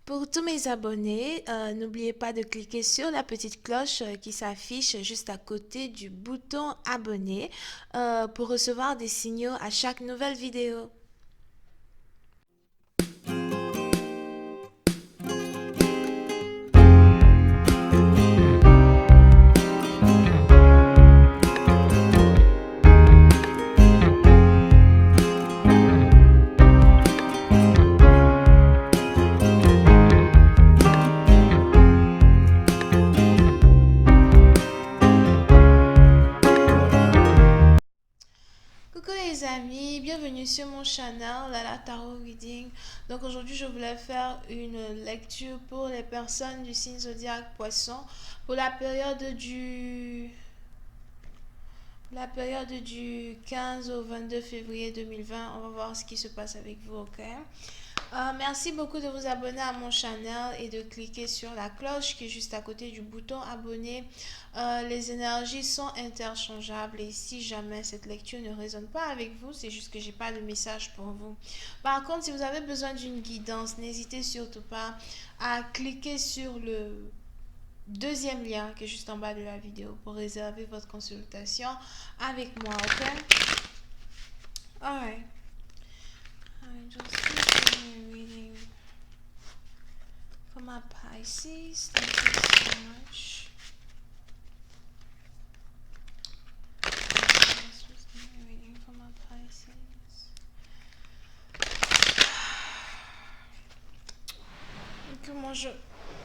Pour tous mes abonnés, n'oubliez pas de cliquer sur la petite cloche qui s'affiche juste à côté du bouton abonner pour recevoir des signaux à chaque nouvelle vidéo. Coucou les amis, bienvenue sur mon channel Lala Tarot Reading. Donc aujourd'hui je voulais faire une lecture pour les personnes du signe zodiaque Poisson pour la période du 15 au 22 février 2020. On va voir ce qui se passe avec vous, ok? Merci beaucoup de vous abonner à mon channel et de cliquer sur la cloche qui est juste à côté du bouton abonner. Les énergies sont interchangeables et si jamais cette lecture ne résonne pas avec vous, c'est juste que j'ai pas de message pour vous. Par contre, si vous avez besoin d'une guidance, n'hésitez surtout pas à cliquer sur le deuxième lien qui est juste en bas de la vidéo pour réserver votre consultation avec moi, ok? Alright. I just finished my reading for my Pisces. Thank you so much. Just finished my reading for my Pisces. Comment je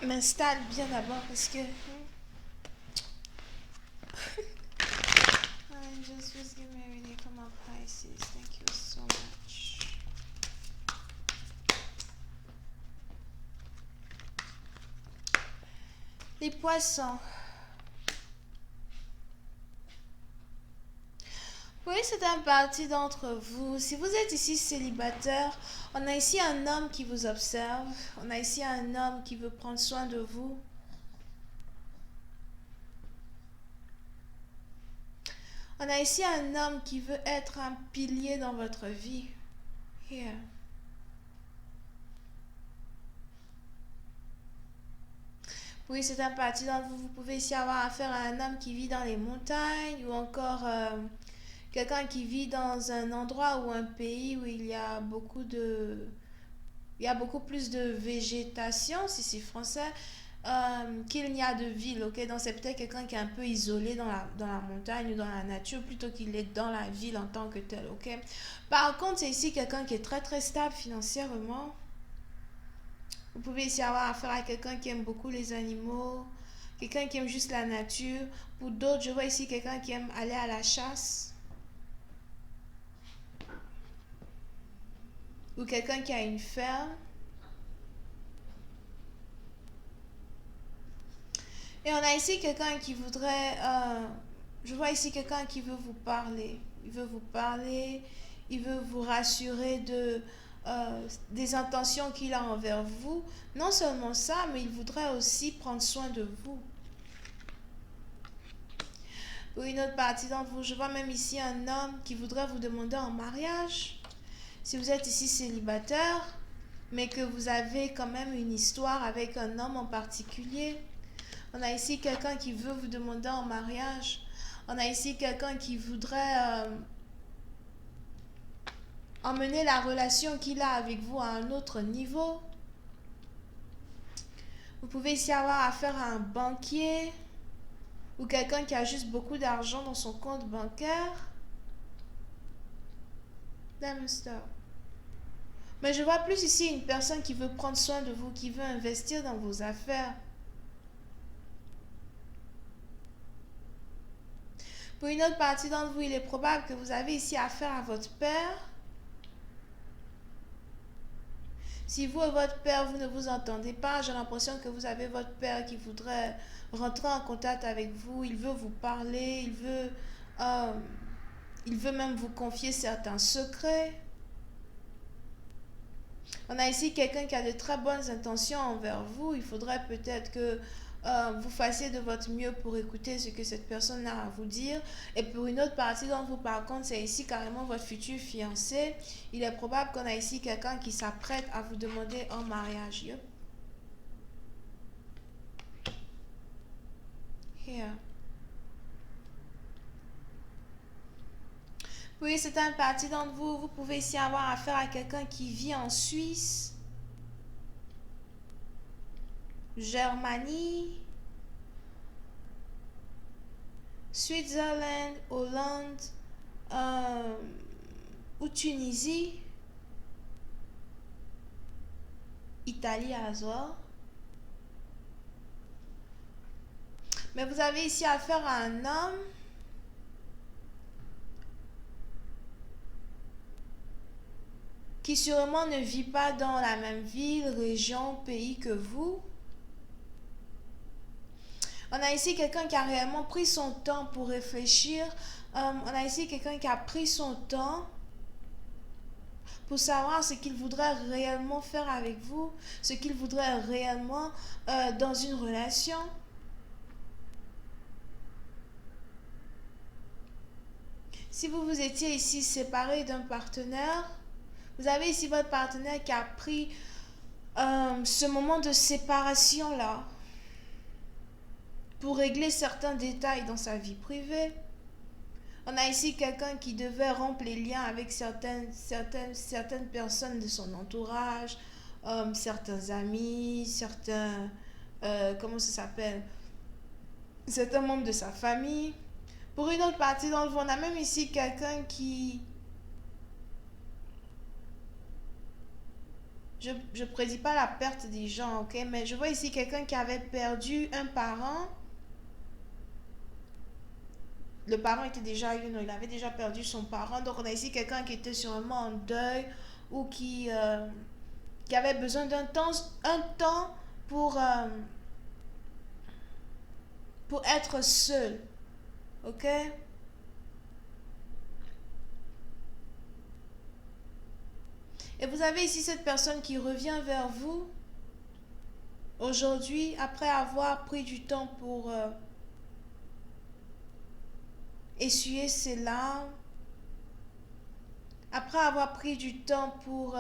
m'installe bien d'abord parce que I just was giving my reading for my Pisces. Thank you so much. Les poissons. Oui, c'est un parti d'entre vous. Si vous êtes ici célibataire, on a ici un homme qui vous observe. On a ici un homme qui veut prendre soin de vous. On a ici un homme qui veut être un pilier dans votre vie. Here. Oui, c'est un parti d'entre vous. Vous pouvez ici avoir affaire à un homme qui vit dans les montagnes ou encore quelqu'un qui vit dans un endroit ou un pays où il y a beaucoup plus de végétation, si c'est français, qu'il n'y a de ville, ok? Donc c'est peut-être quelqu'un qui est un peu isolé dans la montagne ou dans la nature plutôt qu'il est dans la ville en tant que tel, ok? Par contre, c'est ici quelqu'un qui est très très stable financièrement. Vous pouvez ici avoir affaire à quelqu'un qui aime beaucoup les animaux, quelqu'un qui aime juste la nature. Pour d'autres, je vois ici quelqu'un qui aime aller à la chasse. Ou quelqu'un qui a une ferme. Et on a ici quelqu'un qui voudrait... je vois ici quelqu'un qui veut vous parler. Il veut vous parler, il veut vous rassurer des intentions qu'il a envers vous. Non seulement ça, mais il voudrait aussi prendre soin de vous. Pour une autre partie d'entre vous, je vois même ici un homme qui voudrait vous demander en mariage. Si vous êtes ici célibataire, mais que vous avez quand même une histoire avec un homme en particulier. On a ici quelqu'un qui veut vous demander en mariage. On a ici quelqu'un qui voudrait emmener la relation qu'il a avec vous à un autre niveau. Vous pouvez ici avoir affaire à un banquier ou quelqu'un qui a juste beaucoup d'argent dans son compte bancaire. Mais je vois plus ici une personne qui veut prendre soin de vous, qui veut investir dans vos affaires. Pour une autre partie d'entre vous, il est probable que vous avez ici affaire à votre père. Si vous et votre père, vous ne vous entendez pas, j'ai l'impression que vous avez votre père qui voudrait rentrer en contact avec vous. Il veut vous parler, il veut même vous confier certains secrets. On a ici quelqu'un qui a de très bonnes intentions envers vous. Il faudrait peut-être que vous fassiez de votre mieux pour écouter ce que cette personne a à vous dire. Et pour une autre partie d'entre vous, par contre, c'est ici carrément votre futur fiancé. Il est probable qu'on a ici quelqu'un qui s'apprête à vous demander en mariage. Here. Oui, c'est un parti d'entre vous. Vous pouvez ici avoir affaire à quelqu'un qui vit en Suisse, Germanie, Switzerland, Hollande ou Tunisie, Italie à Azor. Mais vous avez ici affaire à un homme qui sûrement ne vit pas dans la même ville, région, pays que vous. On a ici quelqu'un qui a réellement pris son temps pour réfléchir. On a ici quelqu'un qui a pris son temps pour savoir ce qu'il voudrait réellement faire avec vous, ce qu'il voudrait réellement dans une relation. Si vous vous étiez ici séparé d'un partenaire, vous avez ici votre partenaire qui a pris ce moment de séparation-là pour régler certains détails dans sa vie privée. On a ici quelqu'un qui devait rompre les liens avec certaines personnes de son entourage, certains amis, certains, comment ça s'appelle, certains membres de sa famille. Pour une autre partie d'entre vous, on a même ici quelqu'un qui... Je ne prédis pas la perte des gens, ok? Mais je vois ici quelqu'un qui avait perdu un parent. Le parent était déjà, il avait déjà perdu son parent. Donc, on a ici quelqu'un qui était sûrement en deuil ou qui avait besoin d'un temps, pour être seul. Ok? Et vous avez ici cette personne qui revient vers vous aujourd'hui après avoir pris du temps pour essuyer ses larmes, après avoir pris du temps pour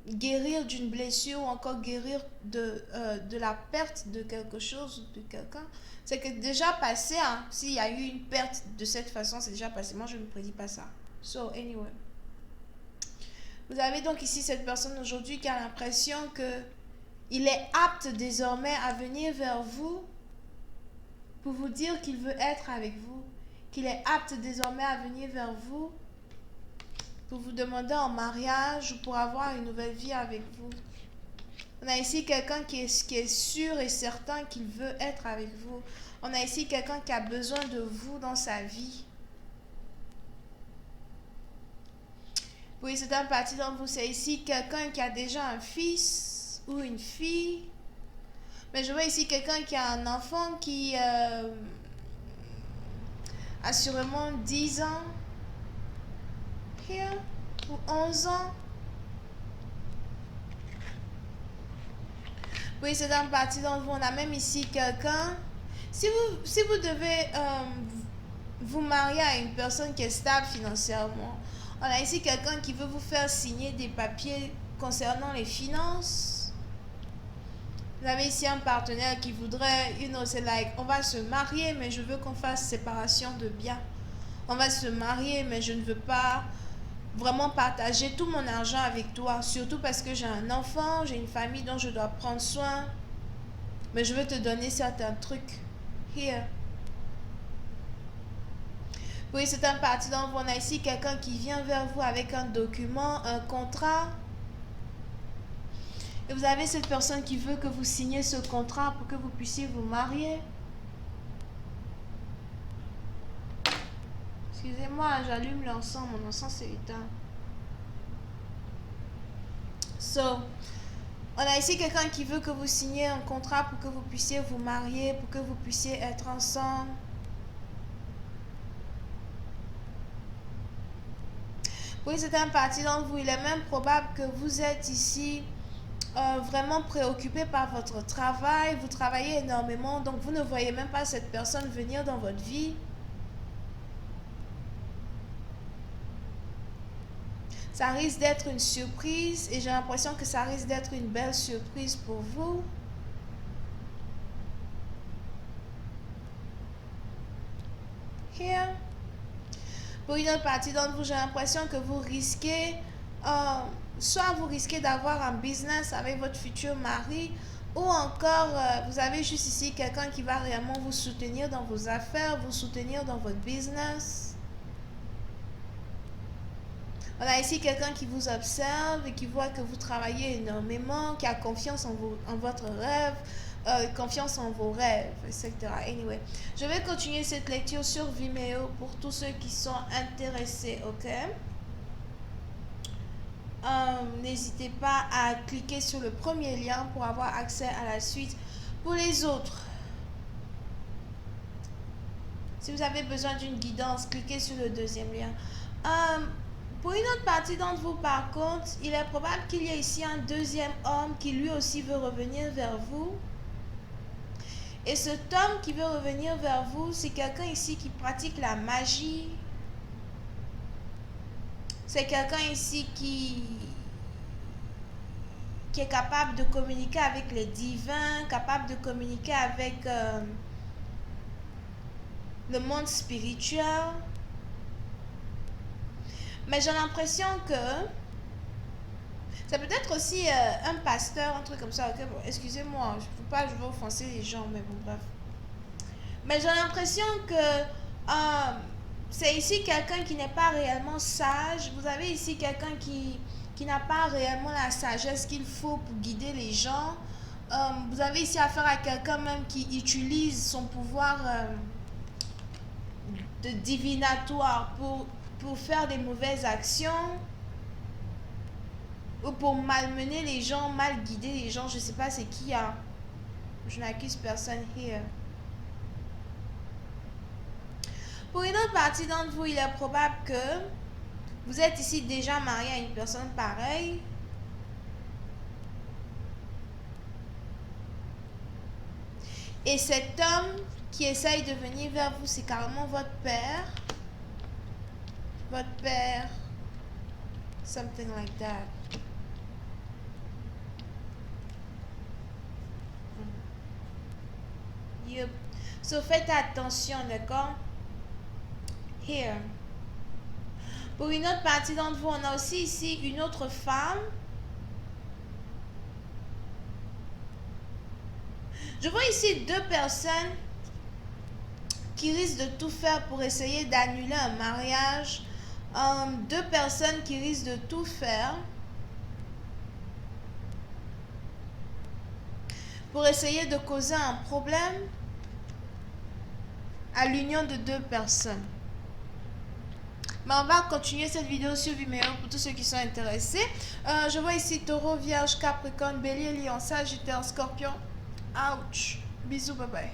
guérir d'une blessure ou encore guérir de la perte de quelque chose ou de quelqu'un. C'est que déjà passé, hein, s'il y a eu une perte de cette façon, c'est déjà passé. Moi, je ne prédis pas ça. So, anyway. Vous avez donc ici cette personne aujourd'hui qui a l'impression que il est apte désormais à venir vers vous pour vous dire qu'il veut être avec vous, qu'il est apte désormais à venir vers vous pour vous demander en mariage ou pour avoir une nouvelle vie avec vous. On a ici quelqu'un qui est sûr et certain qu'il veut être avec vous. On a ici quelqu'un qui a besoin de vous dans sa vie. Oui, c'est un parti d'entre vous. C'est ici quelqu'un qui a déjà un fils ou une fille. Mais je vois ici quelqu'un qui a un enfant qui a sûrement 10 ans. Here. Ou 11 ans. Oui, c'est un parti d'entre vous. On a même ici quelqu'un. Si vous devez vous marier à une personne qui est stable financièrement, on a ici quelqu'un qui veut vous faire signer des papiers concernant les finances. Vous avez ici un partenaire qui voudrait, c'est like, on va se marier, mais je veux qu'on fasse séparation de biens. On va se marier, mais je ne veux pas vraiment partager tout mon argent avec toi, surtout parce que j'ai un enfant, j'ai une famille dont je dois prendre soin, mais je veux te donner certains trucs. Here. Oui, c'est un parti d'entre vous. On a ici quelqu'un qui vient vers vous avec un document, un contrat. Et vous avez cette personne qui veut que vous signiez ce contrat pour que vous puissiez vous marier. Excusez-moi, j'allume l'encens. Mon encens s'est éteint. So, on a ici quelqu'un qui veut que vous signiez un contrat pour que vous puissiez vous marier, pour que vous puissiez être ensemble. Oui, c'est un parti d'entre vous. Il est même probable que vous êtes ici vraiment préoccupé par votre travail. Vous travaillez énormément, donc vous ne voyez même pas cette personne venir dans votre vie. Ça risque d'être une surprise et j'ai l'impression que ça risque d'être une belle surprise pour vous. Pour une autre partie d'entre vous, j'ai l'impression que vous risquez, soit vous risquez d'avoir un business avec votre futur mari, ou encore vous avez juste ici quelqu'un qui va réellement vous soutenir dans vos affaires, vous soutenir dans votre business. On a ici quelqu'un qui vous observe et qui voit que vous travaillez énormément, qui a confiance en votre rêve, confiance en vos rêves, etc. Anyway, je vais continuer cette lecture sur Vimeo pour tous ceux qui sont intéressés, ok? N'hésitez pas à cliquer sur le premier lien pour avoir accès à la suite. Pour les autres, si vous avez besoin d'une guidance, cliquez sur le deuxième lien. Pour une autre partie d'entre vous, par contre, il est probable qu'il y ait ici un deuxième homme qui lui aussi veut revenir vers vous. Et cet homme qui veut revenir vers vous, c'est quelqu'un ici qui pratique la magie. C'est quelqu'un ici qui est capable de communiquer avec les divins, capable de communiquer avec le monde spirituel. Mais j'ai l'impression que c'est peut-être aussi un pasteur, un truc comme ça. Okay? Bon, excusez-moi, je veux offenser les gens, mais bon, bref. Mais j'ai l'impression que c'est ici quelqu'un qui n'est pas réellement sage. Vous avez ici quelqu'un qui n'a pas réellement la sagesse qu'il faut pour guider les gens. Vous avez ici affaire à quelqu'un même qui utilise son pouvoir de divinatoire pour faire des mauvaises actions ou pour malmener les gens, mal guider les gens. Je ne sais pas c'est qui. Je n'accuse personne here. Pour une autre partie d'entre vous, il est probable que vous êtes ici déjà marié à une personne pareille. Et cet homme qui essaye de venir vers vous, c'est carrément votre père. Votre père. Something like that. Yep. So faites attention, d'accord? Here. Pour une autre partie d'entre vous, on a aussi ici une autre femme. Je vois ici deux personnes qui risquent de tout faire pour essayer d'annuler un mariage. Deux personnes qui risquent de tout faire pour essayer de causer un problème à l'union de deux personnes. Mais on va continuer cette vidéo sur Vimeo pour tous ceux qui sont intéressés. Je vois ici Taureau, Vierge, Capricorne, Bélier, Lion, Sagittaire, Scorpion. Ouch. Bisous, bye bye.